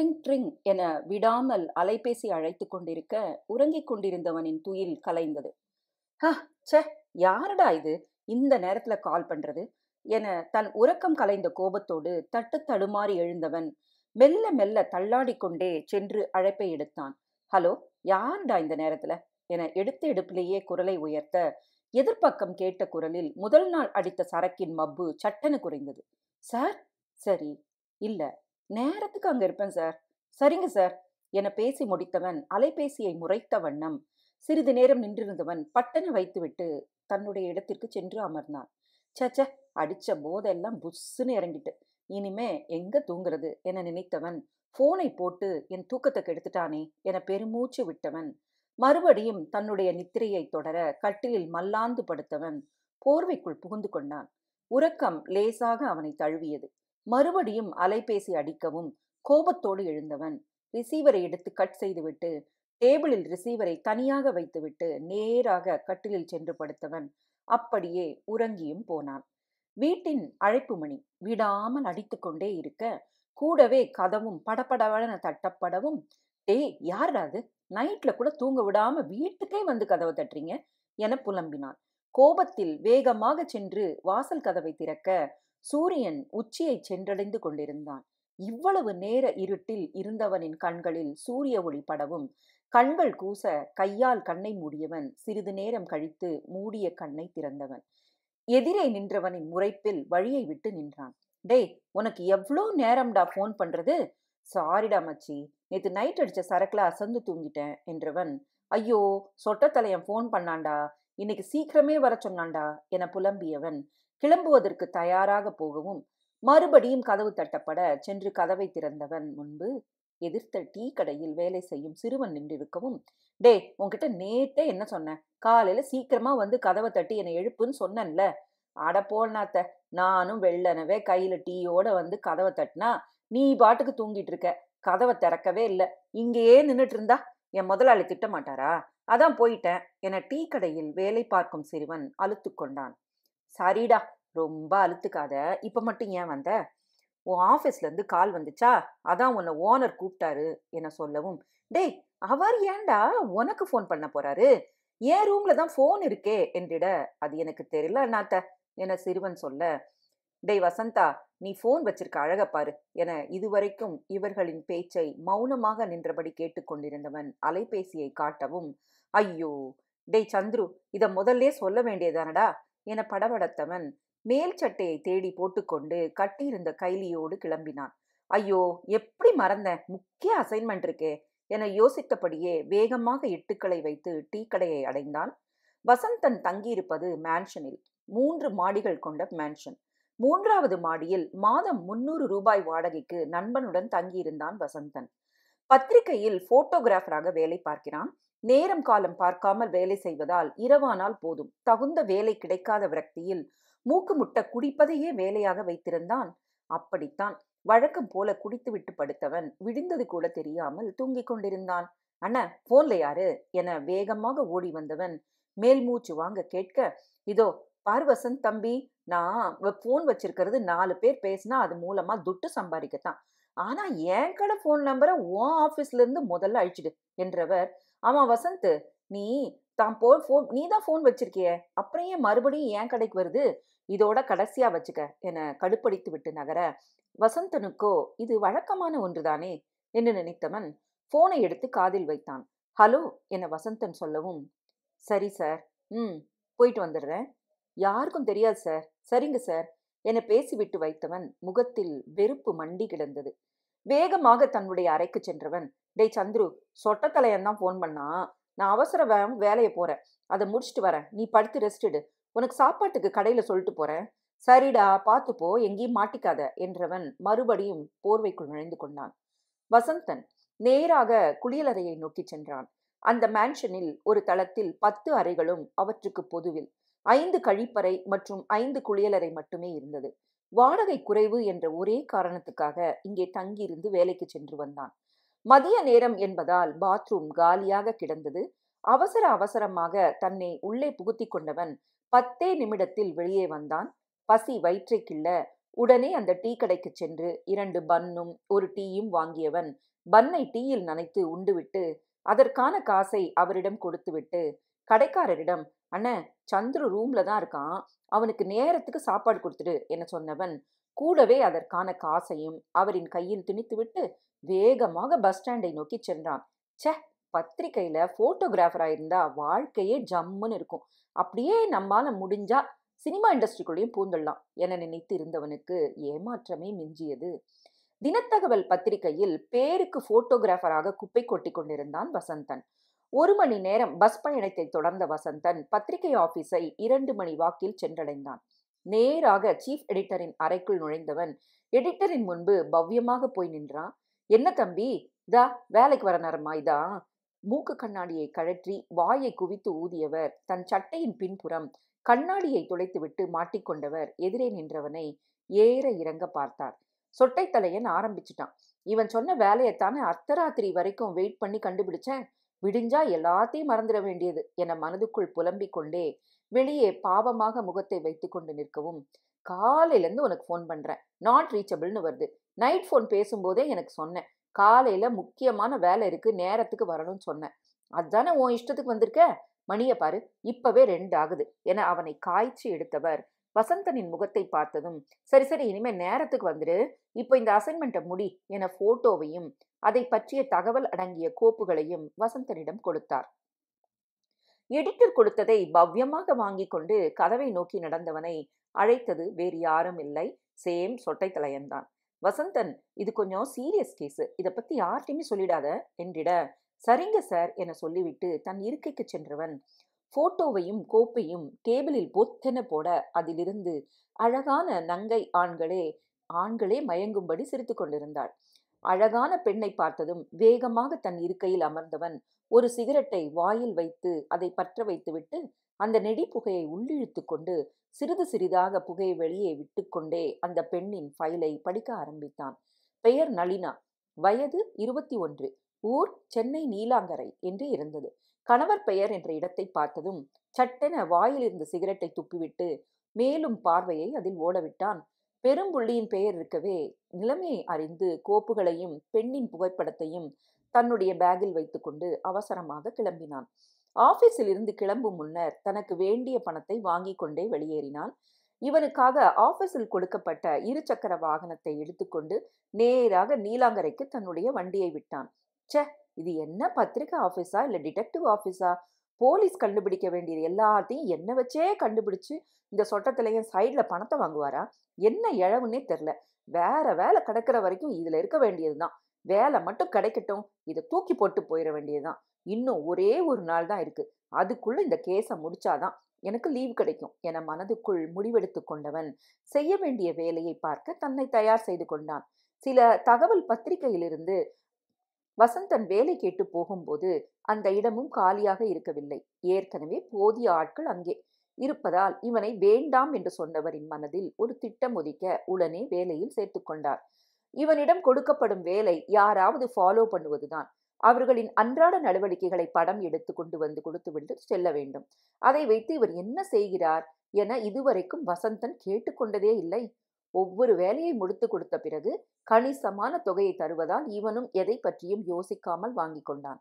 Drink drink என விடாமல் அலைபேசி அழைத்துக் கொண்டிருக்க உறங்கிக் கொண்டிருந்தவனின் துயில் கலைந்தது. "ஹ, ச்சே, யாருடா இது இந்த நேரத்துல கால் பண்றது?" என தன் உறக்கம் கலைந்த கோபத்தோடு தட்டு தடுமாறி எழுந்தவன் மெல்ல மெல்ல தள்ளாடிக் கொண்டே சென்று அழைப்பை எடுத்தான். "ஹலோ, யாருடா இந்த நேரத்துல?" என எடுத்த எடுப்பிலேயே குரலை உயர்த்த, எதிர்ப்பக்கம் கேட்ட குரலில் முதல் நாள் அடித்த சரக்கின் மப்பு சட்டென குறைந்தது. "சார்?" "சரி, இல்ல, நேரத்துக்கு அங்க இருப்பேன் சார்." "சரிங்க சார்." என பேசி முடித்தவன் அலைபேசியை முறைத்த வண்ணம் சிறிது நேரம் நின்றிருந்தவன் பட்டன வைத்துவிட்டு தன்னுடைய இடத்திற்கு சென்று அமர்ந்தான். "சச்ச, அடிச்ச போதெல்லாம் புஸ்ஸுன்னு இறங்கிட்டு, இனிமே எங்க தூங்குறது?" என நினைத்தவன் போனை போட்டு என் தூக்கத்தை கெடுத்துட்டானே என பெருமூச்சு விட்டவன் மறுபடியும் தன்னுடைய நித்திரையை தொடர கட்டிலில் மல்லாந்து படுத்தவன் போர்வைக்குள் புகுந்து கொண்டான். உறக்கம் லேசாக அவனை தழுவியது. மறுபடியும் அலைபேசி அடிக்கவும் கோபத்தோடு எழுந்தவன் ரிசீவரை எடுத்து கட் செய்துவிட்டு டேபிளில் ரிசீவரை தனியாக வைத்துவிட்டு நேராக கட்டிலில் சென்று படுத்தவன் அப்படியே உறங்கியும் போனான். வீட்டின் அழைப்பு மணி விடாமல் அடித்துக்கொண்டே இருக்க, கூடவே கதவும் படபடவென தட்டப்படவும், "டேய், யார்டா அது? நைட்ல கூட தூங்க விடாம வீட்டுக்கே வந்து கதவை தட்டுறீங்க?" என புலம்பினான். கோபத்தில் வேகமாக சென்று வாசல் கதவை திறக்க, சூரியன் உச்சியை சென்றடைந்து கொண்டிருந்தான். இவ்வளவு நேர இருட்டில் இருந்தவனின் கண்களில் சூரிய ஒளி படவும் கண்கள் கூச கையால் கண்ணை மூடியவன் சிறிது நேரம் கழித்து மூடிய கண்ணை திறந்தவன் எதிரே நின்றவனின் முறைப்பில் வழியை விட்டு நின்றான். "டேய், உனக்கு எவ்வளோ நேரம்டா போன் பண்றது?" "சாரிடா மச்சி, நேத்து நைட் அடிச்ச சரக்குல அசந்து தூங்கிட்டேன்" என்றவன், "ஐயோ, சொட்டத்தலையன் போன் பண்ணான்டா, இன்னைக்கு சீக்கிரமே வர சொன்னான்டா" என புலம்பியவன் கிளம்புவதற்கு தயாராக போகவும் மறுபடியும் கதவு தட்டப்பட சென்று கதவை திறந்தவன் முன்பு எதிர்த்த டீ கடையில் வேலை செய்யும் சிறுவன் நின்றிருக்கவும், "டேய், உன்கிட்ட நேத்தே என்ன சொன்னேன்? காலையில சீக்கிரமா வந்து கதவை தட்டி என்னை எழுப்புன்னு சொன்னேன்ல." "அட போனாத்த, நானும் வெள்ளனவே கையில டீயோட வந்து கதவை தட்டினா நீ பாட்டுக்கு தூங்கிட்டு இருக்க, கதவை திறக்கவே இல்லை. இங்கேயே நின்றுட்டு இருந்தா என் முதலாளி திட்ட மாட்டாரா? அதான் போயிட்டேன்" என டீ கடையில் வேலை பார்க்கும் சிறுவன் அலுத்து கொண்டான். "சரிடா, ரொம்ப அலுத்துக்காத. இப்ப மட்டும் ஏன் வந்த? உன் ஆபீஸ்ல இருந்து கால் வந்துச்சா, அதான் உன்னை ஓனர் கூப்பிட்டாரு" என சொல்லவும், "டேய், அவர் ஏன்டா உனக்கு போன் பண்ண போறாரு? என் ரூம்ல தான் போன் இருக்கே" என்றிட, "அது எனக்கு தெரியல அண்ணாத்த" என சிறுவன் சொல்ல, "டேய் வசந்தா, நீ போன் வச்சிருக்க அழக பாரு" என இதுவரைக்கும் இவர்களின் பேச்சை மௌனமாக நின்றபடி கேட்டுக்கொண்டிருந்தவன் அலைபேசியை காட்டவும், "ஐயோ, டேய் சந்துரு, இத முதல்லே சொல்ல வேண்டியதானடா" என படபடத்தவன் மேல் சட்டையை தேடி போட்டுக்கொண்டு கட்டியிருந்த கைலியோடு கிளம்பினான். "ஐயோ, எப்படி மறந்தேன், முக்கிய அசைன்மெண்ட் இருக்கே" என யோசித்தபடியே வேகமாக எட்டுக்களை வைத்து டீ கடையை அடைந்தான். வசந்தன் தங்கியிருப்பது மேன்ஷனில். 3 மாடிகள் கொண்ட மேன்ஷன். 3வது மாடியில் மாதம் 300 ரூபாய் வாடகைக்கு நண்பனுடன் தங்கியிருந்தான் வசந்தன். பத்திரிகையில் போட்டோகிராஃபராக வேலை பார்க்கிறான். நேரம் காலம் பார்க்காமல் வேலை செய்வதால் இரவானால் போதும். தகுந்த வேலை கிடைக்காத விரக்தியில் மூக்கு முட்ட குடிப்பதையே வேலையாக வைத்திருந்தான். அப்படித்தான் வழக்கம் போல குடித்துவிட்டு படுத்தவன் விடிந்தது கூட தெரியாமல் தூங்கிக் கொண்டிருந்தான். "அண்ணா, போன்ல யாரு?" என வேகமாக ஓடி வந்தவன் மேல் மூச்சு வாங்க கேட்க, "இதோ பார் வசந்த் தம்பி, நான் போன் வச்சிருக்கிறது 4 பேர் பேசினா அது மூலமா துட்டு சம்பாதிக்கத்தான். ஆனா என் கடை போன் நம்பரை உன் ஆபீஸ்ல இருந்து முதல்ல அழிச்சிடு" என்றவர், "ஆமா வசந்த், நீ நீ தான் போன் வச்சிருக்கிய, அப்புறம் ஏன் மறுபடியும் என் கடைக்கு வருது? இதோட கடைசியா வச்சுக்க" என கடுப்படித்து விட்டு நகர, வசந்தனுக்கோ இது வழக்கமான ஒன்றுதானே என்று நினைத்தவன் போனை எடுத்து காதில் வைத்தான். "ஹலோ" என வசந்தன் சொல்லவும், "சரி சார், போயிட்டு வந்துடுறேன்." "யாருக்கும் தெரியாது சார்." "சரிங்க சார்" என பேசிவிட்டு வைத்தவன் முகத்தில் வெறுப்பு மண்டி கிடந்தது. வேகமாக தன்னுடைய அறைக்கு சென்றவன், "டேய் சந்துரு, சொட்டத்தலையன் தான் போன் பண்ணா, நான் அவசர வேலையை போறேன், அதை முடிச்சுட்டு வரேன், நீ படுத்து ரெஸ்ட் எடு, உனக்கு சாப்பாட்டுக்கு கடையில சொல்லிட்டு போறேன்." "சரிடா, பார்த்துப்போ, எங்கேயும் மாட்டிக்காத" என்றவன் மறுபடியும் போர்வைக்குள் நுழைந்து கொண்டான். வசந்தன் நேராக குளியலறையை நோக்கி சென்றான். அந்த மேன்ஷனில் ஒரு தளத்தில் 10 அறைகளும் அவற்றுக்கு பொதுவில் 5 கழிப்பறை மற்றும் 5 குளியலறை மட்டுமே இருந்தது. வாடகை குறைவு என்ற ஒரே காரணத்துக்காக இங்கே தங்கியிருந்து வேலைக்கு சென்று வந்தான். மதிய நேரம் என்பதால் பாத்ரூம் காலியாக கிடந்தது. அவசர அவசரமாக தன்னை உள்ளே புகுத்தி கொண்டவன் 10 நிமிடத்தில் வெளியே வந்தான். பசி வயிற்றை கிள்ள உடனே அந்த டீ கடைக்கு சென்று 2 பன்னும் 1 டீயும் வாங்கியவன் பன்னை டீயில் நனைத்து உண்டுவிட்டு அதற்கான காசை அவரிடம் கொடுத்துவிட்டு கடைக்காரரிடம், அண்ணே, சந்துரு ரூம்ல தான் இருக்கான், அவனுக்கு நேரத்துக்கு சாப்பாடு கொடுத்துடு என சொன்னவன் கூடவே அதற்கான காசையும் அவரின் கையில் திணித்துவிட்டு வேகமாக பஸ் ஸ்டாண்டை நோக்கி சென்றான். ச்சே, பத்திரிக்கையில போட்டோகிராஃபரா இருந்தா வாழ்க்கையே ஜம்முன்னு இருக்கும், அப்படியே நம்மால முடிஞ்சா சினிமா இண்டஸ்ட்ரிக்குள்ளேயும் பூந்துடலாம் என நினைத்து இருந்தவனுக்கு ஏமாற்றமே மிஞ்சியது. தினத்தகவல் பத்திரிகையில் பேருக்கு போட்டோகிராஃபராக குப்பை கொட்டி கொண்டிருந்தான் வசந்தன். 1 மணி நேரம் பஸ் பயணத்தை தொடர்ந்த வசந்தன் பத்திரிகை ஆபீஸை 2 மணி வாக்கில் சென்றடைந்தான். நேராக சீஃப் எடிட்டரின் அறைக்குள் நுழைந்தவன் எடிட்டரின் முன்பு பவ்யமாக போய் நின்றான். என்ன தம்பி, இதா வேலைக்கு வர நேரமா இதா? மூக்கு கண்ணாடியை கழற்றி வாயை குவித்து ஊதியவர் தன் சட்டையின் பின்புறம் கண்ணாடியை துளைத்துவிட்டு மாட்டிக்கொண்டவர் எதிரே நின்றவனை ஏற இறங்க பார்த்தார். சொட்டை தலையன் ஆரம்பிச்சுட்டான். இவன் சொன்ன வேலையைத்தானே அர்த்தராத்திரி வரைக்கும் வெயிட் பண்ணி கண்டுபிடிச்சேன், விடிஞ்சா எல்லாத்தையும் மறந்துட வேண்டியது என மனதுக்குள் புலம்பிக் கொண்டே வெளியே பாவமாக முகத்தை வைத்து கொண்டு நிற்கவும், காலையிலேருந்து உனக்கு ஃபோன் பண்றேன், நாட் ரீச்சபிள்னு வருது, நைட் ஃபோன் பேசும்போதே எனக்கு சொன்னேன், காலையில முக்கியமான வேலை இருக்கு, நேரத்துக்கு வரணும்னு சொன்னேன், அதுதானே உன் இஷ்டத்துக்கு வந்திருக்க, மணியை பாரு, இப்பவே 2 ஆகுது என அவனை காய்ச்சி எடுத்தவர் வசந்தனின் முகத்தை பார்த்ததும், சரி சரி, இனிமே நேரத்துக்கு வந்துடு, இப்போ இந்த அசைன்மெண்ட்டை முடி என போட்டோவையும் அதை பற்றிய தகவல் அடங்கிய கோப்புகளையும் வசந்தனிடம் கொடுத்தார். எடிட்டர் கொடுத்ததை பவ்யமாக வாங்கி கொண்டு கதவை நோக்கி நடந்தவனை அழைத்தது வேறு யாரும் இல்லை, சேம் சொட்டை தலையன்தான். வசந்தன், இது கொஞ்சம் சீரியஸ் கேஸு, இதை பத்தி யார்ட்டையுமே சொல்லிடாத என்றிட, சரிங்க சார் என சொல்லிவிட்டு தன் இருக்கைக்கு சென்றவன் போட்டோவையும் கோப்பையும் டேபிளில் பொத்தென போட அதிலிருந்து அழகான நங்கை ஆண்களே மயங்கும்படி சிரித்து கொண்டிருந்தாள். அழகான பெண்ணை பார்த்ததும் வேகமாக தன் இருக்கையில் அமர்ந்தவன் ஒரு சிகரெட்டை வாயில் வைத்து அதை பற்ற வைத்துவிட்டு அந்த நெடி புகையை உள்ளிழுத்து கொண்டு சிறிது சிறிதாக புகையை வெளியே விட்டுக்கொண்டே அந்த பெண்ணின் ஃபைலை படிக்க ஆரம்பித்தான். பெயர் நளினா, வயது 21, ஊர் சென்னை நீலாங்கரை என்று இருந்தது. கணவர் பெயர் என்ற இடத்தை பார்த்ததும் சட்டென வாயில் இருந்த சிகரெட்டை துப்பிவிட்டு மேலும் பார்வையை அதில் ஓடவிட்டான். பெரும்புள்ளியின் பெயர் இருக்கவே நிலைமையை அறிந்து கோப்புகளையும் பெண்ணின் புகைப்படத்தையும் தன்னுடைய பேக்கில் வைத்துக்கொண்டு அவசரமாக கிளம்பினான். ஆபீஸில் இருந்து கிளம்பும் முன்னர் தனக்கு வேண்டிய பணத்தை வாங்கி கொண்டே வெளியேறினான். இவனுக்காக ஆபீஸில் கொடுக்கப்பட்ட 2 சக்கர வாகனத்தை எடுத்துக்கொண்டு நேராக நீலாங்கரைக்கு தன்னுடைய வண்டியை விட்டான். ச்சே, இது என்ன பத்திரிகை ஆபீஸா இல்ல டிடெக்டிவ் ஆபீஸா? போலீஸ் கண்டுபிடிக்க வேண்டியது எல்லாத்தையும் என்ன வச்சே கண்டுபிடிச்சு இந்த சொட்டத்திலையும் சைட்ல பணத்தை வாங்குவாரா? என்ன இழவுன்னே தெரில. வேற வேலை கிடைக்கிற வரைக்கும் இதுல இருக்க வேண்டியதுதான். வேலை மட்டும் கிடைக்கட்டும், இதை தூக்கி போட்டு போயிட வேண்டியதுதான். இன்னும் ஒரே ஒரு நாள் தான் இருக்கு, அதுக்குள்ள இந்த கேஸை முடிச்சாதான் எனக்கு லீவ் கிடைக்கும் என மனதுக்குள் முடிவெடுத்து கொண்டவன் செய்ய வேண்டிய வேலையை பார்க்க தன்னை தயார் செய்து கொண்டான். சில தகவல் பத்திரிகையிலிருந்து வசந்தன் வேலை கேட்டு போகும்போது அந்த இடமும் காலியாக இருக்கவில்லை. ஏற்கனவே போதிய ஆட்கள் அங்கே இருப்பதால் இவனை வேண்டாம் என்று சொன்னவரின் மனதில் ஒரு திட்டம் ஒதுக்க உடனே வேலையில் சேர்த்து கொண்டார். இவனிடம் கொடுக்கப்படும் வேலை யாராவது ஃபாலோ பண்ணுவதுதான். அவர்களின் அன்றாட நடவடிக்கைகளை படம் எடுத்து கொண்டு வந்து கொடுத்துவிட்டு செல்ல வேண்டும். அதை வைத்து இவர் என்ன செய்கிறார் என இதுவரைக்கும் வசந்தன் கேட்டுக்கொண்டதே இல்லை. ஒவ்வொரு வேலையை முடித்து கொடுத்த பிறகு கணிசமான தொகையை தருவதால் இவனும் எதை பற்றியும் யோசிக்காமல் வாங்கி கொண்டான்.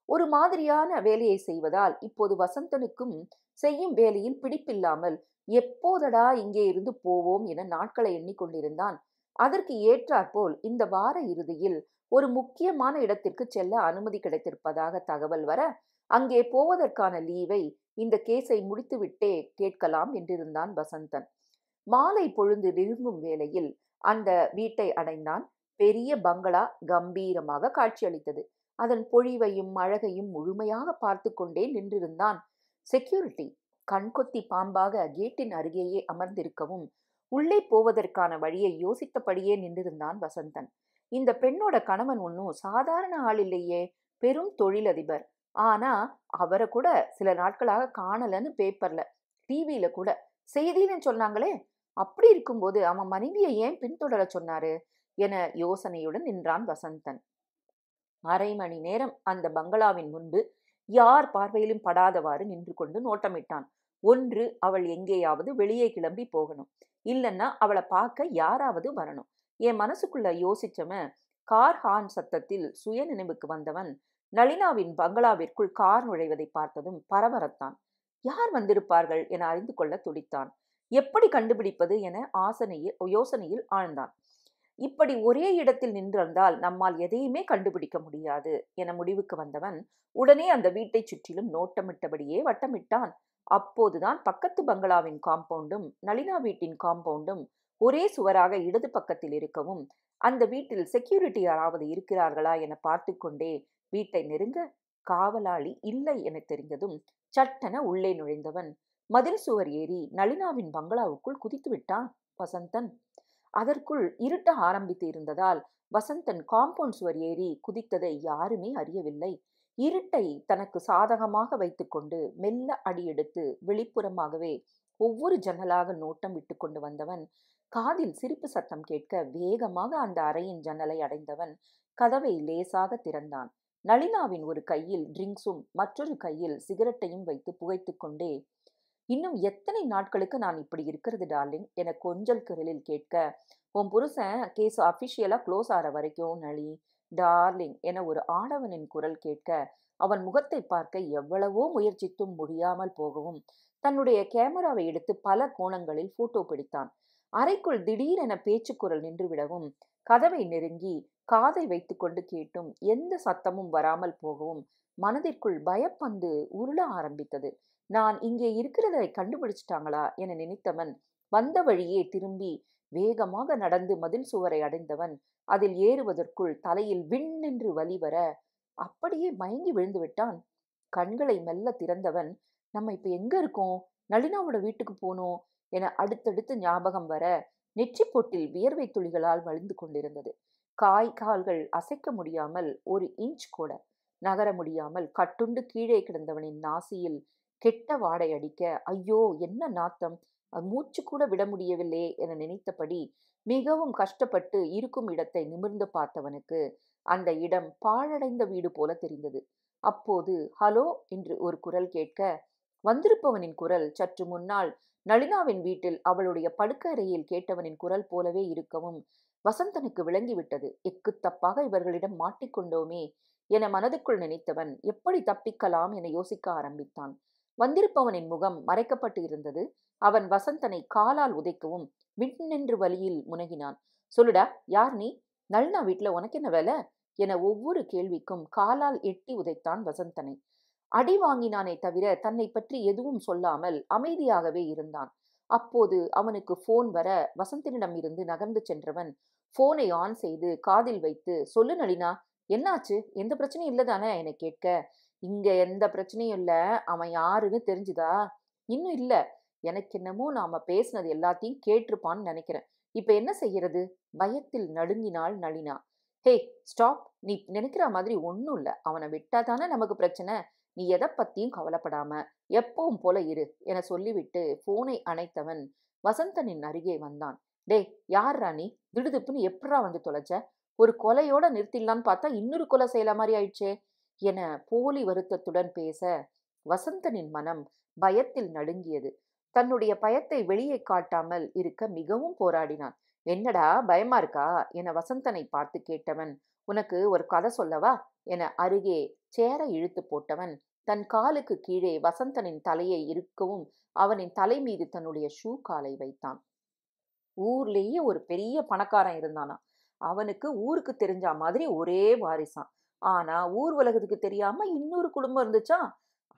ஒரு மாதிரியான வேலையை செய்வதால் இப்போது வசந்தனுக்கும் செய்யும் வேலையில் பிடிப்பில்லாமல் எப்போதடா இங்கே இருந்து போவோம் என நாட்களை எண்ணிக்கொண்டிருந்தான். அதற்கு ஏற்றாற்போல் இந்த வார இறுதியில் ஒரு முக்கியமான இடத்திற்கு செல்ல அனுமதி கிடைத்திருப்பதாக தகவல் வர அங்கே போவதற்கான லீவை இந்த கேஸை முடித்துவிட்டே கேட்கலாம் என்றிருந்தான் வசந்தன். மாலை பொழுது நெருங்கும் வேளையில் அந்த வீட்டை அடைந்தான். பெரிய பங்களா கம்பீரமாக காட்சியளித்தது. அதன் பொழிவையும் அழகையும் முழுமையாக பார்த்து கொண்டே நின்றிருந்தான். செக்யூரிட்டி கண்கொத்தி பாம்பாக கேட்டின் அருகேயே அமர்ந்திருக்கவும் உள்ளே போவதற்கான வழியை யோசித்தபடியே நின்றிருந்தான் வசந்தன். இந்த பெண்ணோட கணவன் ஒன்றும் சாதாரண ஆள் இல்லையே, பெரும் தொழிலதிபர். ஆனா அவரை கூட சில நாட்களாக காணலன்னு பேப்பர்ல டிவியில கூட செய்தின்னு சொன்னாங்களே, அப்படி இருக்கும்போது அவன் மனைவியை ஏன் பின்தொடர சொன்னாரு என யோசனையுடன் நின்றான் வசந்தன். 1/2 மணி நேரம் அந்த பங்களாவின் முன்பு யார் பார்வையிலும் படாதவாறு நின்று கொண்டு நோட்டமிட்டான். ஒன்று அவள் எங்கேயாவது வெளியே கிளம்பி போகணும், இல்லைன்னா அவளை பார்க்க யாராவது வரணும். என் மனசுக்குள்ள யோசிச்சவன் கார் ஹார்ன் சத்தத்தில் சுய நினைவுக்கு வந்தவன் நளினாவின் பங்களாவிற்குள் கார் நுழைவதை பார்த்ததும் பரபரத்தான். யார் வந்திருப்பார்கள் என அறிந்து கொள்ள துடித்தான். எப்படி கண்டுபிடிப்பது என யோசனையில் ஆழ்ந்தான். இப்படி ஒரே இடத்தில் நின்றிருந்தால் நம்மால் எதையுமே கண்டுபிடிக்க முடியாது என முடிவுக்கு வந்தவன் உடனே அந்த வீட்டை சுற்றிலும் நோட்டமிட்டபடியே வட்டமிட்டான். அப்போதுதான் பக்கத்து பங்களாவின் காம்பவுண்டும் நளினா வீட்டின் காம்பவுண்டும் ஒரே சுவராக இடது பக்கத்தில் இருக்கவும், அந்த வீட்டில் செக்யூரிட்டி யாராவது இருக்கிறார்களா என பார்த்து கொண்டே வீட்டை நெருங்க, காவலாளி இல்லை என தெரிந்ததும் சட்டென உள்ளே நுழைந்தவன் மதில் சுவர் ஏறி நளினாவின் பங்களாவுக்குள் குதித்து விட்டான் வசந்தன். அதற்குள் இருட்ட ஆரம்பித்து இருந்ததால் வசந்தன் காம்பவுண்ட் சுவர் ஏறி குதித்ததை யாருமே அறியவில்லை. இருட்டை தனக்கு சாதகமாக வைத்துக்கொண்டு மெல்ல அடியெடுத்து வெளிப்புறமாகவே ஒவ்வொரு ஜன்னலாக நோட்டம் விட்டு கொண்டு வந்தவன் காதில் சிரிப்பு சத்தம் கேட்க வேகமாக அந்த அறையின் ஜன்னலை அடைந்தவன் கதவை லேசாக திறந்தான். நளினாவின் ஒரு கையில் ட்ரிங்க்ஸும் மற்றொரு கையில் சிகரெட்டையும் வைத்து புகைத்து கொண்டே, இன்னும் எத்தனை நாட்களுக்கு நான் இப்படி இருக்கிறது டார்லிங் என கொஞ்சல் குரலில் கேட்க, உன் புருஷன் கேஸ் அபிஷியலா க்ளோஸ் ஆகிற வரைக்கும் நளி டார்லிங் என ஒரு ஆடவனின் குரல் கேட்க, அவன் முகத்தை பார்க்க எவ்வளவோ முயற்சித்தும் முடியாமல் போகவும் தன்னுடைய கேமராவை எடுத்து பல கோணங்களில் போட்டோ பிடித்தான். அறைக்குள் திடீரென பேச்சுக்குரல் நின்றுவிடவும் கதவை நெருங்கி காதை வைத்துக்கொண்டு கேட்டும் எந்த சத்தமும் வராமல் போகவும் மனதிற்குள் பயப்பந்து உருள ஆரம்பித்தது. நான் இங்கே இருக்கிறதை கண்டுபிடிச்சிட்டாங்களா என நினைத்தவன் வந்த வழியே திரும்பி வேகமாக நடந்து மதில் சுவரை அடைந்தவன் அதில் ஏறுவதற்குள் தலையில் விண்ணென்று வலி வர அப்படியே மயங்கி விழுந்து விட்டான். கண்களை மெல்ல திறந்தவன், நம்ம இப்ப எங்க இருக்கோம், நளினாவோட வீட்டுக்கு போனோம் என அடுத்தடுத்து ஞாபகம் வர நெற்றி பொட்டில் வியர்வை துளிகளால் வழிந்து கொண்டிருந்தது. கால்கள் அசைக்க முடியாமல் ஒரு இன்ச் கூட நகர முடியாமல் கட்டுண்டு கீழே கிடந்தவனின் நாசியில் கெட்ட வாடை அடிக்க, ஐயோ என்ன நாத்தம், மூச்சு கூட விட முடியவில்லை என நினைத்தபடி மிகவும் கஷ்டப்பட்டு இருக்கும் இடத்தை நிமிர்ந்து பார்த்தவனுக்கு அந்த இடம் பாழடைந்த வீடு போல தெரிந்தது. அப்போது ஹலோ என்று ஒரு குரல் கேட்க, வந்திருப்பவனின் குரல் சற்று முன்னால் நளினாவின் வீட்டில் அவளுடைய படுக்கறையில் கேட்டவனின் குரல் போலவே இருக்கவும் வசந்தனுக்கு விளங்கிவிட்டது. எக்கு தப்பாக இவர்களிடம் மாட்டிக்கொண்டோமே என மனதுக்குள் நினைத்தவன் எப்படி தப்பிக்கலாம் என யோசிக்க ஆரம்பித்தான். வந்திருப்பவனின் முகம் மறைக்கப்பட்டு இருந்தது. அவன் வசந்தனை காலால் உதைக்கவும் விண்ணென்று வலியில் முனகினான். சொல்லுடா, யார் நீ, நளினா வீட்டுல உனக்கு என்ன வேலை என ஒவ்வொரு கேள்விக்கும் காலால் எட்டி உதைத்தான் வசந்தனை. அடி வாங்கினானே தவிர தன்னை பற்றி எதுவும் சொல்லாமல் அமைதியாகவே இருந்தான். அப்போது அவனுக்கு போன் வர வசந்தனிடம் இருந்து நகர்ந்து சென்றவன் போனை ஆன் செய்து காதில் வைத்து, சொல்லு நளினா, என்னாச்சு, எந்த பிரச்சனையும் இல்லதானே என கேட்க, இங்க எந்த பிரச்சனையும் இல்ல, அவன் யாருன்னு தெரிஞ்சுதா? இன்னும் இல்ல, எனக்கு என்னமோ நாம பேசினது எல்லாத்தையும் கேட்டிருப்பான்னு நினைக்கிறேன். இப்ப என்ன செய்யறது, பயத்தில் நடுங்கினாள் நளினா. ஹே ஸ்டாப், நீ நினைக்கிற மாதிரி ஒன்னும் இல்ல, அவனை விட்டாதானே நமக்கு பிரச்சனை, நீ எதை பத்தியும் கவலைப்படாம எப்பவும் போல இரு என சொல்லிவிட்டு போனை அணைத்தவன் வசந்தனின் அருகே வந்தான். டே, யார் ராணி, திடுதுப்புன்னு எப்படா வந்து தொலைச்ச, ஒரு கொலையோட நிறுத்திடலான்னு பார்த்தா இன்னொரு கொலை செய்யல மாதிரி ஆயிடுச்சே என போலி வருத்தத்துடன் பேச வசந்தனின் மனம் பயத்தில் நடுங்கியது. தன்னுடைய பயத்தை வெளியே காட்டாமல் இருக்க மிகவும் போராடினான். என்னடா பயமா இருக்கா என வசந்தனை பார்த்து கேட்டவன், உனக்கு ஒரு கதை சொல்லவா என அருகே சேரை இழுத்து போட்டவன் தன் காலுக்கு கீழே வசந்தனின் தலையை இருக்கவும் அவனின் தலை மீது தன்னுடைய ஷூ காலை வைத்தான். ஊர்லேயே ஒரு பெரிய பணக்காரன் இருந்தானா. அவனுக்கு ஊருக்கு தெரிஞ்ச மாதிரி ஒரே வாரிசான். ஆனா ஊர் உலகத்துக்கு தெரியாம இன்னொரு குடும்பம் இருந்துச்சா.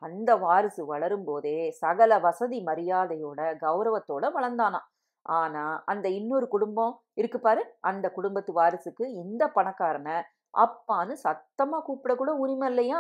அந்த வாரிசு வளரும் போதே சகல வசதி மரியாதையோட கௌரவத்தோட வளர்ந்தானா. ஆனா அந்த இன்னொரு குடும்பம் இருக்கு பாரு, அந்த குடும்பத்து வாரிசுக்கு இந்த பணக்காரனை அப்பான்னு சத்தமா கூப்பிட கூட உரிமை இல்லையா.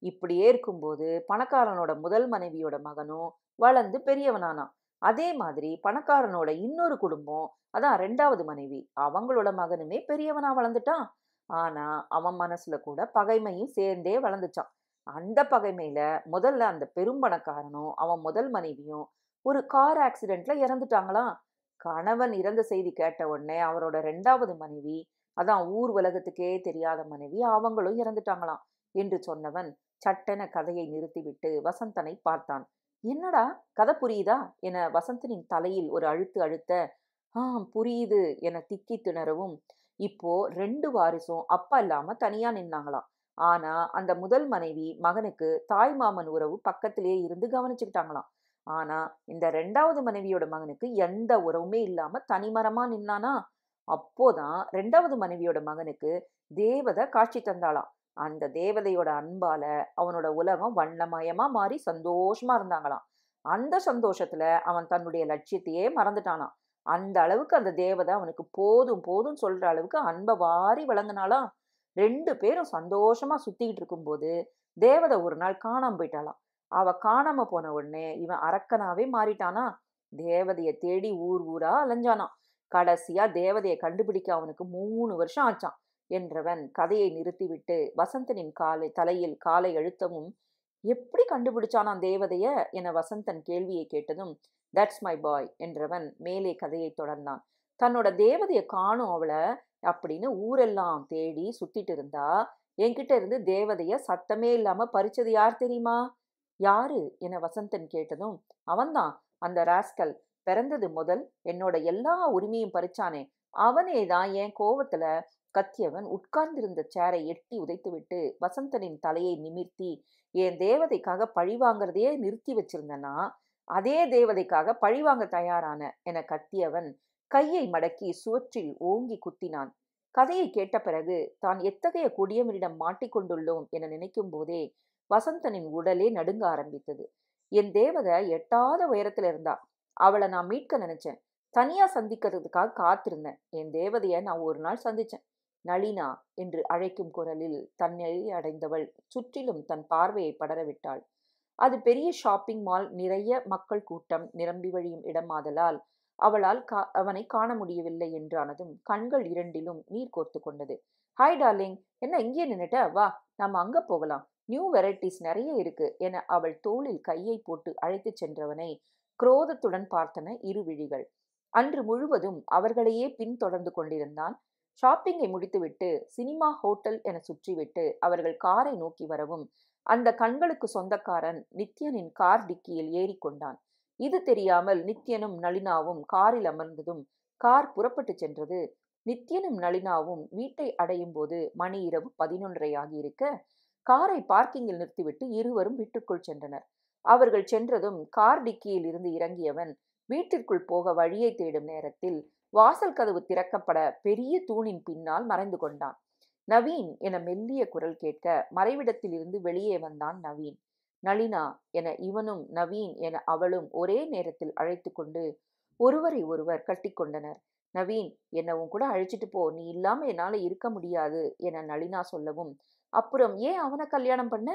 இப்படியே இருக்கும்போது பணக்காரனோட முதல் மனைவியோட மகனும் வளர்ந்து பெரியவனானான். அதே மாதிரி பணக்காரனோட இன்னொரு குடும்பம், அதான் ரெண்டாவது மனைவி, அவங்களோட மகனுமே பெரியவனா வளர்ந்துட்டான். ஆனா அவன் மனசுல கூட பகைமையும் சேர்ந்தே வளர்ந்துச்சான். அந்த பகைமையில முதல்ல அந்த பெரும் பணக்காரனும் அவன் முதல் மனைவியும் ஒரு கார் ஆக்சிடென்ட்ல இறந்துட்டாங்களாம். கணவன் இறந்த செய்தி கேட்ட உடனே அவரோட ரெண்டாவது மனைவி, அதான் ஊர் உலகத்துக்கே தெரியாத மனைவி, அவங்களும் இறந்துட்டாங்களாம் என்று சொன்னவன் சட்டென கதையை நிறுத்திவிட்டு வசந்தனை பார்த்தான். என்னடா, கதை புரியுதா என வசந்தனின் தலையில் ஒரு அழுத்து அழுத்த, புரியுது என திக்கி திணறவும், இப்போ 2 வாரிசும் அப்பா இல்லாம தனியா நின்னாங்களாம். ஆனா அந்த முதல் மனைவி மகனுக்கு தாய் மாமன் உறவு பக்கத்திலேயே இருந்து கவனிச்சுக்கிட்டாங்களாம். ஆனா இந்த 2வது மனைவியோட மகனுக்கு எந்த உறவுமே இல்லாம தனிமரமா நின்னானா, அப்போதான் 2வது மனைவியோட மகனுக்கு தேவதை காட்சி தந்தாளாம். அந்த தேவதையோட அன்பால அவனோட உலகம் வண்ணமயமா மாறி சந்தோஷமா இருந்தாங்களாம். அந்த சந்தோஷத்துல அவன் தன்னுடைய லட்சியத்தையே மறந்துட்டானாம். அந்த அளவுக்கு அந்த தேவதை அவனுக்கு போதும் போதும்னு சொல்ற அளவுக்கு அன்ப வாரி வழங்குனாளாம். 2 பேரும் சந்தோஷமா சுத்திக்கிட்டு இருக்கும்போது, தேவதை ஒரு நாள் காணாம போயிட்டாளாம். அவ காணாம போன உடனே இவன் அரக்கனாவே மாறிட்டானா. தேவதைய தேடி ஊர் ஊரா அலைஞ்சானாம். கடைசியா தேவதைய கண்டுபிடிக்க அவனுக்கு 3 வருஷம் ஆச்சாம். என்றவன் கதையை நிறுத்திவிட்டு வசந்தனின் தலையில் காலை அழுத்தவும், எப்படி கண்டுபிடிச்சானாம் தேவதைய என வசந்தன் கேள்வியை கேட்டதும், தட்ஸ் மை பாய் என்றவன் மேலே கதையை தொடர்ந்தான். தன்னோட தேவதைய காணும் அவள அப்படின்னு ஊரெல்லாம் தேடி சுத்திட்டு இருந்தா, என்கிட்ட இருந்து தேவதைய சத்தமே இல்லாம பறிச்சது யார் தெரியுமா? யாரு என வசந்தன் கேட்டதும், அவன்தான், அந்த ராஸ்கல். பிறந்தது முதல் என்னோட எல்லா உரிமையும் பறிச்சானே, அவனே தான் என் கோவத்துல கத்தியவன் உட்கார்ந்திருந்த சேரை எட்டி உதைத்துவிட்டு வசந்தனின் தலையை நிமிர்த்தி, என் தேவதைக்காக பழி வாங்கறதையே நிறுத்தி வச்சிருந்தனா, அதே தேவதைக்காக பழிவாங்க தயாரான என கத்தியவன் கையை மடக்கி சுவற்றில் ஓங்கி குத்தினான். கதையை கேட்ட பிறகு தான் எத்தகைய கொடியவனிடம் மாட்டிக்கொண்டுள்ளோம் என நினைக்கும் போதே வசந்தனின் உடலே நடுங்க ஆரம்பித்தது. என் தேவதை எட்டாத உயரத்துல இருந்தா. அவளை நான் மீட்க நினைச்சேன். தனியா சந்திக்கிறதுக்காக காத்திருந்தேன். என் தேவதைய நான் ஒரு நாள் சந்திச்சேன். நளினா என்று அழைக்கும் குரலில் தன்னிலை அடைந்தவள் சுற்றிலும் தன் பார்வையை படரவிட்டாள். அது பெரிய ஷாப்பிங் மால், நிறைய மக்கள் கூட்டம் நிரம்பி வழியும் இடமாதலால் அவளால் அவனை காண முடியவில்லை என்றானதும் கண்கள் இரண்டிலும் நீர் கோர்த்து கொண்டது. ஹாய் டார்லிங், என்ன இங்கே நின்னுட்ட? வா, நம்ம அங்க போகலாம். நியூ வெரைட்டிஸ் நிறைய இருக்கு என அவள் தோளில் கையை போட்டு அழைத்துச் சென்றவனை குரோதத்துடன் பார்த்தன இரு விழிகள். அன்று முழுவதும் அவர்களையே பின்தொடர்ந்து கொண்டிருந்தான். ஷாப்பிங்கை முடித்துவிட்டு சினிமா, ஹோட்டல் என சுற்றிவிட்டு அவர்கள் காரை நோக்கி வரவும் அந்த கண்களுக்கு சொந்தக்காரன் நித்யனின் கார் டிக்கியில் ஏறிக்கொண்டான். இது தெரியாமல் நித்யனும் நளினாவும் காரில் அமர்ந்ததும் கார் புறப்பட்டு சென்றது. நித்யனும் நளினாவும் வீட்டை அடையும் போது மணி இரவு 11:30 ஆகியிருக்க, காரை பார்க்கிங்கில் நிறுத்திவிட்டு இருவரும் வீட்டுக்குள் சென்றனர். அவர்கள் சென்றதும் கார் டிக்கியில் இருந்து இறங்கியவன் வீட்டிற்குள் போக வழியை தேடும் நேரத்தில் வாசல் கதவு திறக்கப்பட பெரிய தூணின் பின்னால் மறைந்து கொண்டான். நவீன் என மெல்லிய குரல் கேட்க மறைவிடத்தில் இருந்து வெளியே வந்தான் நவீன். நளினா என இவனும் நவீன் என அவளும் ஒரே நேரத்தில் அழைத்து கொண்டு ஒருவரை ஒருவர் கட்டிக்கொண்டனர். நவீன், என்ன உன் கூட அழைச்சிட்டு போ, நீ இல்லாம என்னால இருக்க முடியாது என நளினா சொல்லவும், அப்புறம் ஏன் அவனை கல்யாணம் பண்ண?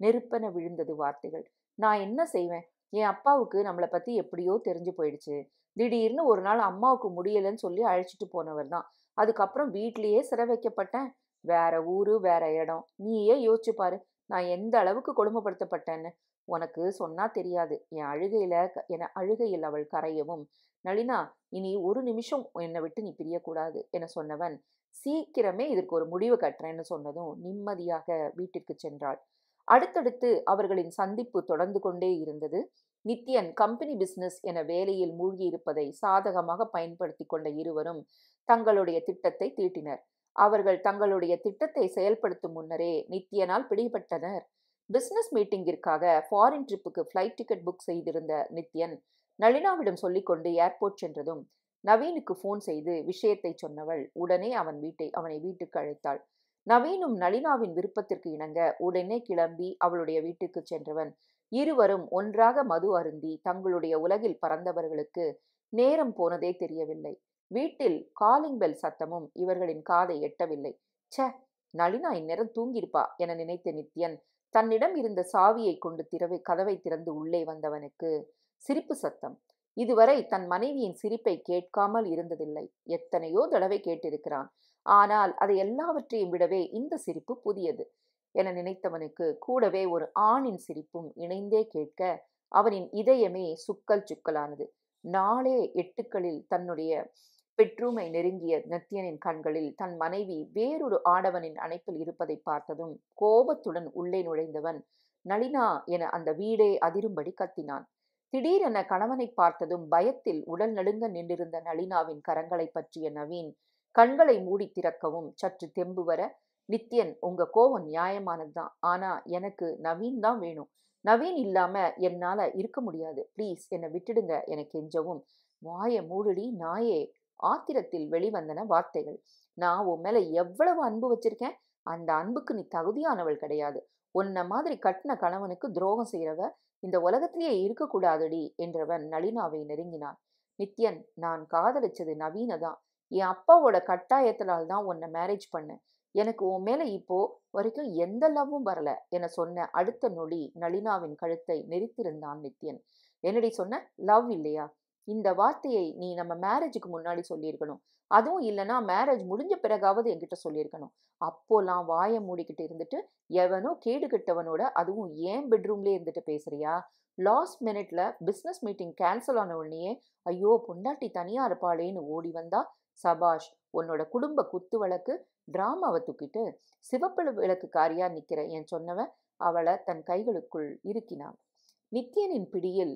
நெருப்பென விழுந்தது வார்த்தைகள். நான் என்ன செய்வேன்? என் அப்பாவுக்கு நம்மளை பத்தி எப்படியோ தெரிஞ்சு போயிடுச்சு. திடீர்னு ஒரு நாள் அம்மாவுக்கு முடியலன்னு சொல்லி அழைச்சிட்டு போனவர் தான். அதுக்கப்புறம் வீட்லயே சிறை வைக்கப்பட்டேன். வேற ஊரு, வேற இடம். நீயே யோசிச்சு பாரு, நான் எந்த அளவுக்கு கொடுமைப்படுத்தப்பட்டேன்னு. உனக்கு சொன்னா தெரியாது. என அழுகையில் அவள் கரையவும், நளினா, இனி ஒரு நிமிஷம் என்னை விட்டு நீ பிரியக்கூடாது என சொன்னவன், சீக்கிரமே இதற்கு ஒரு முடிவு கட்டுறேன்னு சொன்னதும் நிம்மதியாக வீட்டிற்கு சென்றாள். அடுத்தடுத்து அவர்களின் சந்திப்பு தொடர்ந்து கொண்டே இருந்தது. நித்யன் கம்பெனி பிசினஸ் என வேலையில் மூழ்கியிருப்பதை சாதகமாக பயன்படுத்தி கொண்ட இருவரும் தங்களுடைய திட்டத்தை தீட்டினர். அவர்கள் தங்களுடைய திட்டத்தை செயல்படுத்தும் முன்னரே நித்யனால் பிடிபட்டனர். பிசினஸ் மீட்டிங்கிற்காக ஃபாரின் ட்ரிப்புக்கு ஃப்ளைட் டிக்கெட் புக் செய்திருந்த நித்யன் நளினாவிடம் சொல்லிக்கொண்டு ஏர்போர்ட் சென்றதும் நவீனுக்கு போன் செய்து விஷயத்தை சொன்னவள் உடனே அவனை வீட்டுக்கு அழைத்தாள். நவீனும் நளினாவின் விருப்பத்திற்கு இணங்க உடனே கிளம்பி அவளுடைய வீட்டுக்கு சென்றவன் இருவரும் ஒன்றாக மது அருந்தி தங்களுடைய உலகில் பறந்தவர்களுக்கு நேரம் போனதே தெரியவில்லை. வீட்டில் காலிங் பெல் சத்தமும் இவர்களின் காதை எட்டவில்லை. ச்சே, நளினா இந்நேரம் தூங்கியிருப்பா என நினைத்த நித்யன் தன்னிடம் இருந்த சாவியை கொண்டு கதவை திறந்து உள்ளே வந்தவனுக்கு சிரிப்பு சத்தம். இதுவரை தன் மனைவியின் சிரிப்பை கேட்காமல் இருந்ததில்லை. எத்தனையோ தடவை கேட்டிருக்கிறான். ஆனால் அதை எல்லாவற்றையும் விடவே இந்த சிரிப்பு புதியது என நினைத்தவனுக்கு கூடவே ஒரு ஆணின் சிரிப்பும் இணைந்தே கேட்க அவனின் இதயமே சுக்கல் சுக்கலானது. 4 எட்டுக்களில் தன்னுடைய பெட்ரூமை நெருங்கிய நித்யனின் கண்களில் தன் மனைவி வேறொரு ஆடவனின் அணைப்பில் இருப்பதை பார்த்ததும் கோபத்துடன் உள்ளே நுழைந்தவன் நளினா என அந்த வீடே அதிரும்படி கத்தினான். திடீரென கணவனை பார்த்ததும் பயத்தில் உடல் நடுங்க நின்றிருந்த நளினாவின் கரங்களை பற்றிய நவீன் கண்களை மூடி திறக்கவும் சற்று தெம்பு வர, நித்யன், உங்க கோவம் நியாயமானதுதான். ஆனா எனக்கு நவீன் தான் வேணும். நவீன் இல்லாம என்னால இருக்க முடியாது. ப்ளீஸ் என்ன விட்டுடுங்க என கெஞ்சவும், வாய மூடுடி நாயே. ஆத்திரத்தில் வெளிவந்தன வார்த்தைகள். நான் உன் மேல எவ்வளவு அன்பு வச்சிருக்கேன். அந்த அன்புக்கு நீ தகுதியானவள் கிடையாது. உன்ன மாதிரி கட்டின கணவனுக்கு துரோகம் செய்யறவ இந்த உலகத்திலேயே இருக்கக்கூடாதுடி என்றவன் நளினாவை நெருங்கினான். நித்யன், நான் காதலிச்சது நவீன தான். என் அப்பாவோட கட்டாயத்தினால் தான் உன்னை மேரேஜ் பண்ணேன். எனக்கு உன் மேல இப்போ வரைக்கும் எந்த லவ்வும் வரல என சொன்ன அடுத்த நொடி நளினாவின் கழுத்தை நெரித்திருந்தான் நித்யன். என்னடி சொன்ன? லவ் இல்லையா? இந்த வார்த்தையை நீ நம்ம மேரேஜுக்கு முன்னாடி சொல்லியிருக்கணும். அதுவும் இல்லைன்னா மேரேஜ் முடிஞ்ச பிறகாவது என்கிட்ட சொல்லியிருக்கணும். அப்போலாம் வாயை மூடிக்கிட்டு இருந்துட்டு எவனோ கேடு கெட்டவனோட அதுவும் ஏன் பெட்ரூம்லேயே இருந்துட்டு பேசுறியா? லாஸ்ட் மினிட்ல பிஸ்னஸ் மீட்டிங் கேன்சல் ஆன உடனேயே ஐயோ பொண்டாட்டி தனியா இருப்பாளேன்னு ஓடி வந்தா, சபாஷ், உன்னோட குடும்ப குத்து வழக்கு டிராமாவை தூக்கிட்டு சிவப்பு விளக்குக்காரியா நிக்கிற என் சொன்னவன் அவளை தன் கைகளுக்குள் இருக்கினான். நித்யனின் பிடியில்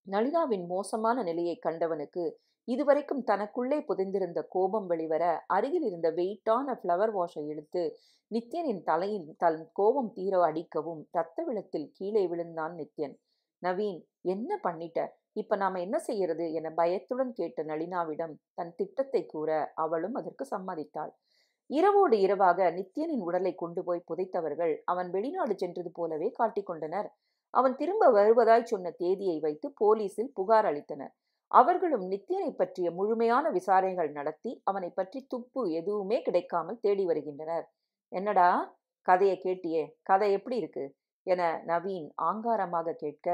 நளினாவின் மோசமான நிலையை கண்டவனுக்கு இதுவரைக்கும் தனக்குள்ளே புதைந்திருந்த கோபம் வெளிவர அருகில் இருந்த வெயிட்டான ஃப்ளவர் வாஷை எடுத்து நித்யனின் தலையில் தன் கோபம் தீர அடிக்கவும் இரத்த வெள்ளத்தில் கீழே விழுந்தான் நித்யன். நவீன், என்ன பண்ணிட்ட? இப்ப நாம என்ன செய்யறது என பயத்துடன் கேட்ட நளினாவிடம் தன் திட்டத்தை கூற அவளும் அதற்கு சம்மதித்தாள். இரவோடு இரவாக நித்யனின் உடலை கொண்டு போய் புதைத்தவர்கள் அவன் வெளிநாடு சென்றது போலவே காட்டிக்கொண்டனர். அவன் திரும்ப வருவதாய் சொன்ன தேதியை வைத்து போலீசில் புகார் அளித்தனர். அவர்களும் நித்யனை பற்றிய முழுமையான விசாரணைகள் நடத்தி அவனை பற்றி துப்பு எதுவுமே கிடைக்காமல் தேடி வருகின்றனர். என்னடா, கதையை கேட்டியே, கதை எப்படி இருக்கு என நவீன் ஆங்காரமாக கேட்க,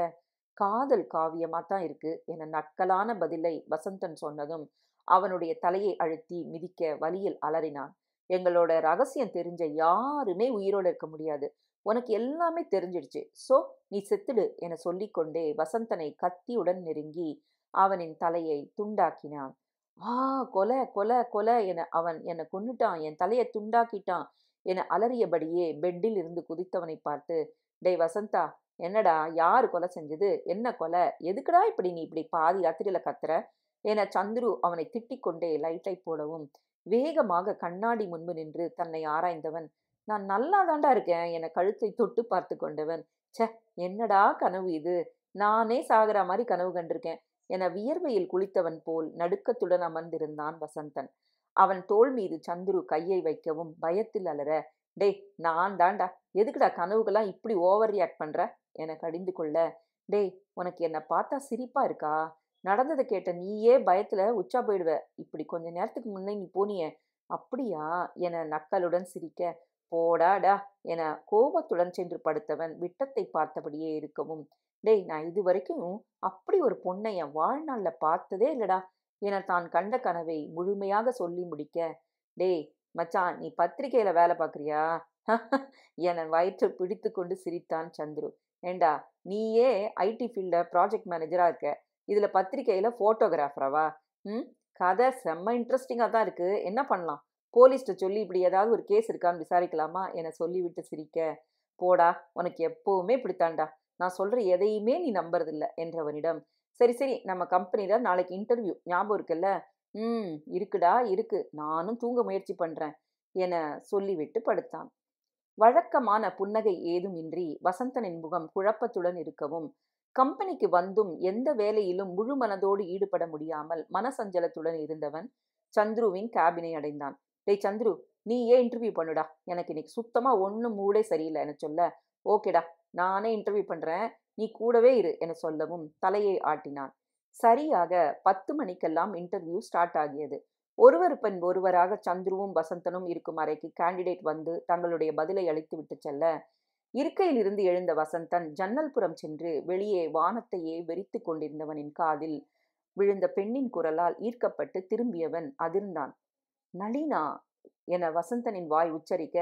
காதல் காவியமா தான் இருக்கு என நக்கலான பதிலை வசந்தன் சொன்னதும் அவனுடைய தலையை அழுத்தி மிதிக்க வலியில் அலறினான். எங்களோட ரகசியம் தெரிஞ்ச யாருமே உயிரோடு இருக்க முடியாது. உனக்கு எல்லாமே தெரிஞ்சிடுச்சு. சோ நீ செத்துடு என சொல்லிக்கொண்டே வசந்தனை கத்தியுடன் நெருங்கி அவனின் தலையை துண்டாக்கினான். ஆ, கொலை கொலை கொலை என அவன் என்னை கொன்னுட்டான், என் தலையை துண்டாக்கிட்டான் என அலறியபடியே பெட்டில் இருந்து குதித்தவனை பார்த்து, டேய் வசந்தா, என்னடா, யாரு கொலை செஞ்சது? என்ன கொலை? எதுக்குடா இப்படி நீ இப்படி பாதி ராத்திரியில கத்துற என சந்துரு அவனை திட்டிக் கொண்டே லைட்டை போடவும் வேகமாக கண்ணாடி முன்பு நின்று தன்னை ஆராய்ந்தவன், நான் நல்லா தாண்டா இருக்கேன் என கழுத்தை தொட்டு பார்த்து கொண்டவன், ச்சே, என்னடா கனவு இது? நானே சாகிற மாதிரி கனவு கண்டிருக்கேன் என வியர்வையில் குளித்தவன் போல் நடுக்கத்துடன் அமர்ந்திருந்தான் வசந்தன். அவன் தோள் மீது சந்துரு கையை வைக்கவும் பயத்தில் அலற, டேய், நான் தாண்டா, எதுக்குடா கனவுக்கெல்லாம் இப்படி ஓவர் ரியாக்ட் பண்ற என கடிந்து கொள்ள, டேய், உனக்கு என்ன பார்த்தா சிரிப்பா இருக்கா? நடந்ததை கேட்ட நீயே பயத்துல உச்சா போயிடுவ. இப்படி கொஞ்ச நேரத்துக்கு முன்னே நீ போனியே, அப்படியா என நக்கலுடன் சிரிக்க, போடாடா என கோபத்துடன் சென்று படுத்தவன் விட்டத்தை பார்த்தபடியே இருக்கவும், டேய், நான் இது வரைக்கும் அப்படி ஒரு பொண்ணை என் வாழ்நாள்ல பார்த்ததே இல்லடா என தான் கண்ட கனவை முழுமையாக சொல்லி முடிக்க, டேய் மச்சான், நீ பத்திரிகையில வேலை பார்க்குறியா என வயிற்றை பிடித்து கொண்டு சிரித்தான் சந்துரு. ஏண்டா, நீயே ஐடி ஃபீல்ட ப்ராஜெக்ட் மேனேஜரா இருக்க, இதுல பத்திரிகையில போட்டோகிராஃபராவா? ம், கதை செம்ம இன்ட்ரெஸ்டிங்காக தான் இருக்கு. என்ன பண்ணலாம்? போலீஸ்கிட்ட சொல்லி இப்படி ஏதாவது ஒரு கேஸ் இருக்கான்னு விசாரிக்கலாமா என சொல்லிவிட்டு சிரிக்க, போடா, உனக்கு எப்பவுமே இப்படித்தாண்டா, நான் சொல்ற எதையுமே நீ நம்புறதில்ல என்றவனிடம், சரி சரி, நம்ம கம்பெனியில நாளைக்கு இன்டர்வியூ ஞாபகம் இருக்குல்ல? ம், இருக்குடா இருக்கு, நானும் தூங்க முயற்சி பண்றேன் என சொல்லிவிட்டு படுத்தான். வழக்கமான புன்னகை ஏதுமின்றி வசந்தனின் முகம் குழப்பத்துடன் இருக்கவும், கம்பெனிக்கு வந்தும் எந்த வேலையிலும் முழு மனதோடு ஈடுபட முடியாமல் மனசஞ்சலத்துடன் இருந்தவன் சந்துருவின் கேபினை அடைந்தான். டேய் சந்துரு, நீ ஏன் இன்டர்வியூ பண்ணுடா, எனக்கு இன்னைக்கு சுத்தமா ஒன்றும் மூடே சரியில்லை என சொல்ல, ஓகேடா, நானே இன்டர்வியூ பண்றேன், நீ கூடவே இரு என சொல்லவும் தலையை ஆட்டினான். சரியாக 10 மணிக்கெல்லாம் இன்டர்வியூ ஸ்டார்ட் ஆகியது. ஒருவர் பின் ஒருவராக சந்துருவும் வசந்தனும் இருக்கும் அறைக்கு கேண்டிடேட் வந்து தங்களுடைய பதிலை அளித்து விட்டு செல்ல, இருக்கையில் இருந்து எழுந்த வசந்தன் ஜன்னல் புறம் சென்று வெளியே வானத்தையே வெறித்து கொண்டிருந்தவனின் காதில் விழுந்த பெண்ணின் குரலால் ஈர்க்கப்பட்டு திரும்பியவன் அதிர்ந்தான். நளினா என வசந்தனின் வாய் உச்சரிக்க,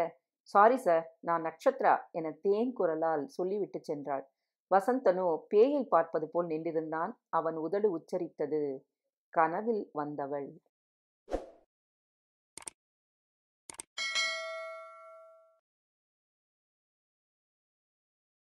சாரி சார், நான் நட்சத்ரா என தேன் குரலால் சொல்லிவிட்டு சென்றாள். வசந்தனோ பேயை பார்ப்பது போல் நின்றிருந்தான். அவன் உதடு உச்சரித்தது, கனவில் வந்தவள்.